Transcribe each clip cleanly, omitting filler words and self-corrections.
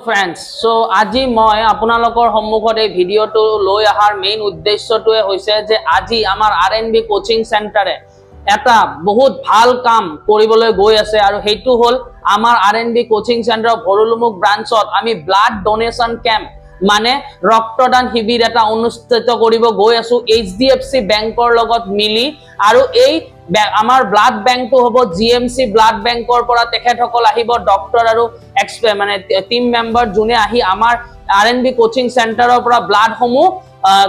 Friends আজি মই আপোনালোকৰ সন্মুখত এই ভিডিঅ'টো লৈ অহাৰ মেইন উদ্দেশ্যটোৱে হৈছে যে আজি আমাৰ R&B কোচিং চেণ্টাৰে এটা বহুত ভাল কাম কৰিবলৈ গৈ আছে আৰু সেইটো হ'ল আমাৰ R&B কোচিং চেণ্টাৰ ভৰলুমুখ ব্ৰাঞ্চত আমি ব্লাড ডোনেশ্যন কেম্প মানে ৰক্তদান শিবিৰ এটা অনুষ্ঠিত কৰিব গৈ আছো HDFC বেংকৰ লগত মিলি আৰু এই আমাৰ ব্লাড বেংকটো হ'ব GMC ব্লাড বেংকৰ পৰা তেখেতসকল আহিব ডক্টৰ আৰু মানে টিম মেম্বাৰ যোনে আহি আমাৰ R&B কোচিং চেণ্টাৰৰ পৰা ব্লাড সমূহ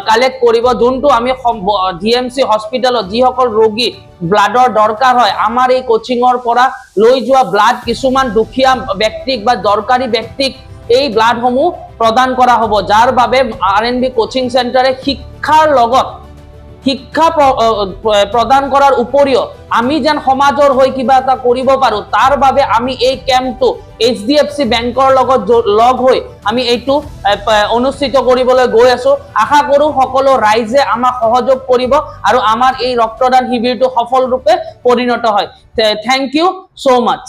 কালেক্ট কৰিব যোনটো আমি GMC হস্পিটেলত যিসকল ৰোগী ব্লাডৰ দৰকাৰ হয় আমাৰ এই কোচিংৰ পৰা লৈ যোৱা ব্লাড কিছুমান দুখীয়া ব্যক্তিক বা দৰকাৰী ব্যক্তিক এই ব্লাড সমূহ প্ৰদান কৰা হ'ব যাৰ বাবে R&B কোচিং চেণ্টাৰে শিক্ষাৰ লগত শিক্ষা প্ৰদান কৰাৰ উপৰিও আমি যেন সমাজৰ হৈ কিবা এটা কৰিব পাৰো তাৰ বাবে আমি এই কেম্পটো HDFC বেংকৰ লগত লগ হৈ আমি এইটো অনুষ্ঠিত কৰিবলৈ গৈ আছো আশা কৰো সকলো ৰাইজে আমাক সহযোগ কৰিব আৰু আমাৰ এই ৰক্তদান শিবিৰটো সফল ৰূপে পৰিণত হয় থ্যাংক ইউ সো মাচ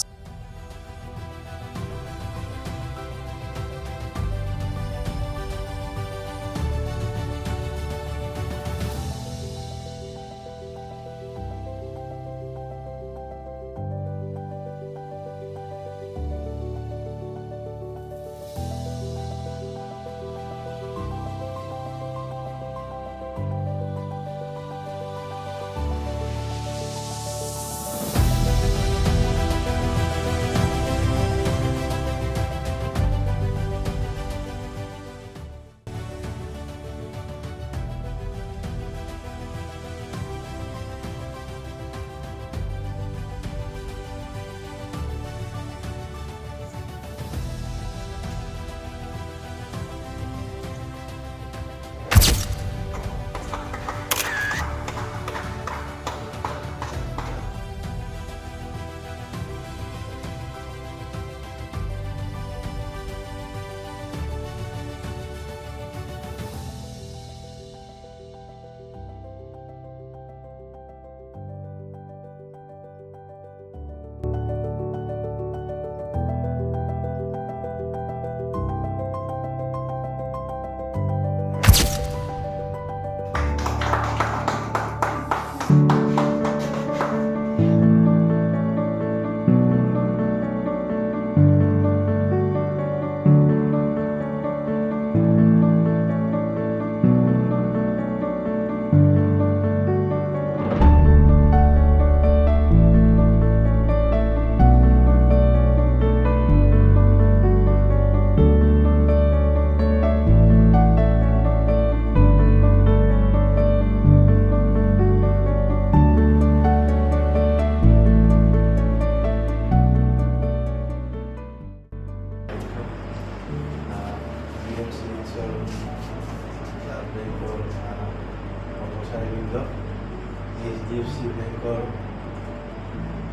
HDFC বেংকৰ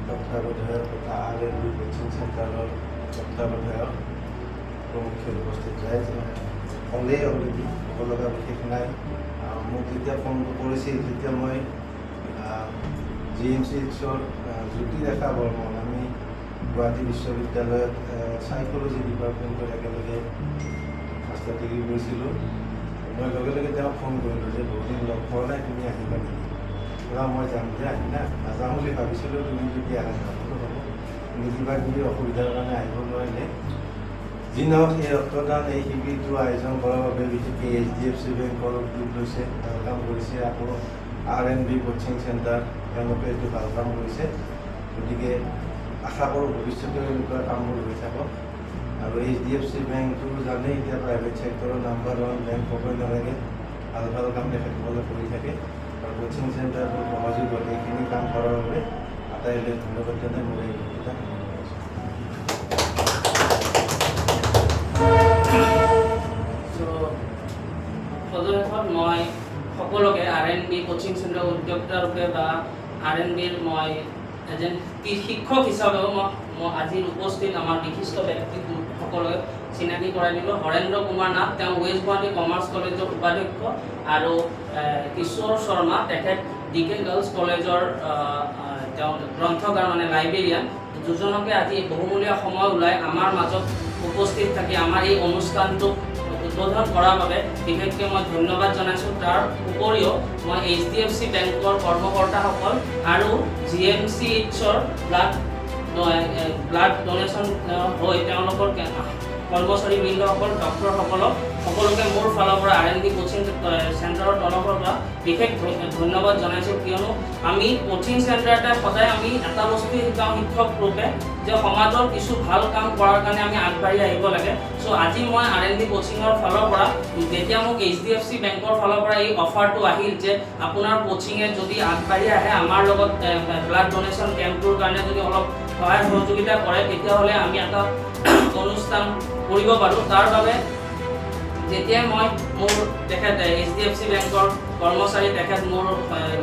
তত্ত্বাৱধায়ক তথা R&B কোচিং চেণ্টাৰৰ তত্ত্বাৱধায়ক প্ৰমুখ্যে উপস্থিত ৰাইজ হ'লেই অলৰেডি ক'ব লগা বিশেষ নাই মোক যেতিয়া ফোনটো কৰিছিল তেতিয়া মই GMCHৰ জ্যোতিৰেখা বৰ্মন আমি গুৱাহাটী বিশ্ববিদ্যালয়ত চাইক'লজি ডিপাৰ্টমেণ্টত একেলগে মাষ্টাৰ ডিগ্ৰী কৰিছিলোঁ মই লগে লগে তেওঁক ফোন কৰিলোঁ যে বহুদিন লগ পোৱা নাই তুমি আহিবা নেকি মই যাম যে আহি না নাযাওঁ বুলি ভাবিছিলোঁ তুমি যদি আহা যাবতো হ'ব তুমি কিবা কিবি অসুবিধাৰ কাৰণে আহিব নোৱাৰিলে যি নহওক এই ৰক্তদান এই শিবিৰটো আয়োজন কৰাৰ বাবে বিশেষকৈ HDFC বেংকৰ উদ্যোগ লৈছে ভাল কাম কৰিছে আকৌ R&B কোচিং চেণ্টাৰ তেওঁলোকে এইটো ভাল কাম কৰিছে গতিকে আশা কৰোঁ ভৱিষ্যতেও এনেকুৱা কামবোৰ হৈ থাকক আৰু HDFC বেংকটো জানেই এতিয়া প্ৰাইভেট ছেক্টৰৰ নাম্বাৰ 1 বেংক ক'বই নালাগে ভাল ভাল কাম তেখেতসকলে কৰি থাকে আৰু কোচিং চেণ্টাৰটো সহযোগত এইখিনি কাম কৰাৰ বাবে আটাইলৈ ধন্যবাদ জনাই মোৰ এই বক্তৃতা সদস্যত মই সকলোকে R&B কোচিং চেণ্টাৰ উদ্যোক্তা ৰূপে বা R&Bৰ মই এজন শিক্ষক হিচাপেও মই আজিৰ উপস্থিত আমাৰ বিশিষ্ট ব্যক্তিসকলক চিনাকি কৰাই দিলোঁ হৰেন্দ্ৰ কুমাৰ নাথ তেওঁ ৱেষ্ট গুৱাহাটী কমাৰ্চ কলেজৰ উপাধ্যক্ষ আৰু কিশোৰ শৰ্মা তেখেত DK গাৰ্লছ কলেজৰ তেওঁ গ্ৰন্থকাৰ মানে লাইব্ৰেৰিয়ান দুজনকে আজি বহুমূলীয়া সময় ওলাই আমাৰ মাজত উপস্থিত থাকি আমাৰ এই অনুষ্ঠানটোক উদ্বোধন কৰাৰ বাবে বিশেষকৈ মই ধন্যবাদ জনাইছোঁ। তাৰ উপৰিও মই HDFC বেংকৰ কৰ্মকৰ্তাসকল আৰু GMCHৰ ব্লাড ডোনেশ্যন হৈ তেওঁলোকৰ কৰ্মচাৰীবৃন্দসকল ডক্টৰসকলক সকলোকে মোৰ ফালৰ পৰা R&B কোচিং চেণ্টাৰৰ তৰফৰ পৰা বিশেষ ধন্যবাদ জনাইছোঁ। কিয়নো আমি কোচিং চেণ্টাৰতে সদায় আমি এটা বস্তু শিকাওঁ শিক্ষক ৰূপে যে সমাজৰ কিছু ভাল কাম কৰাৰ কাৰণে আমি আগবাঢ়ি আহিব লাগে। চ' আজি মই R&B কোচিঙৰ ফালৰ পৰা যেতিয়া মোক HDFC বেংকৰ ফালৰ পৰা এই অফাৰটো আহিল যে আপোনাৰ কোচিঙে যদি আগবাঢ়ি আহে আমাৰ লগত ব্লাড ডোনেশ্যন কেম্পটোৰ কাৰণে যদি অলপ সহায় সহযোগিতা কৰে তেতিয়াহ'লে আমি এটা অনুষ্ঠান কৰিব পাৰোঁ। তাৰ বাবে যেতিয়া মই মোৰ তেখেত HDFC বেংকৰ কৰ্মচাৰী তেখেত মোৰ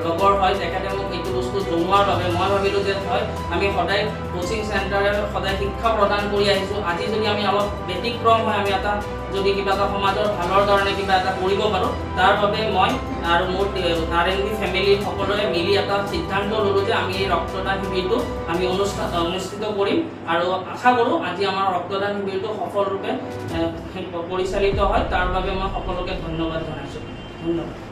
লগৰ হয়, তেখেতে মোক এইটো বস্তু জনোৱাৰ বাবে মই ভাবিলোঁ যে হয় আমি সদায় কোচিং চেণ্টাৰে সদায় শিক্ষা প্ৰদান কৰি আহিছোঁ। আজি যদি আমি অলপ ব্যতিক্ৰম হয় আমি এটা যদি কিবা এটা সমাজৰ ভালৰ কাৰণে কিবা এটা কৰিব পাৰোঁ, তাৰ বাবে মই আৰু মোৰ R&B ফেমিলি সকলোৱে মিলি এটা সিদ্ধান্ত ল'লোঁ যে আমি এই ৰক্তদান শিবিৰটো আমি অনুষ্ঠিত কৰিম। আৰু আশা কৰোঁ আজি আমাৰ ৰক্তদান শিবিৰটো সফলৰূপে পৰিচালিত হয়। তাৰ বাবে মই সকলোকে ধন্যবাদ জনাইছোঁ। ধন্যবাদ।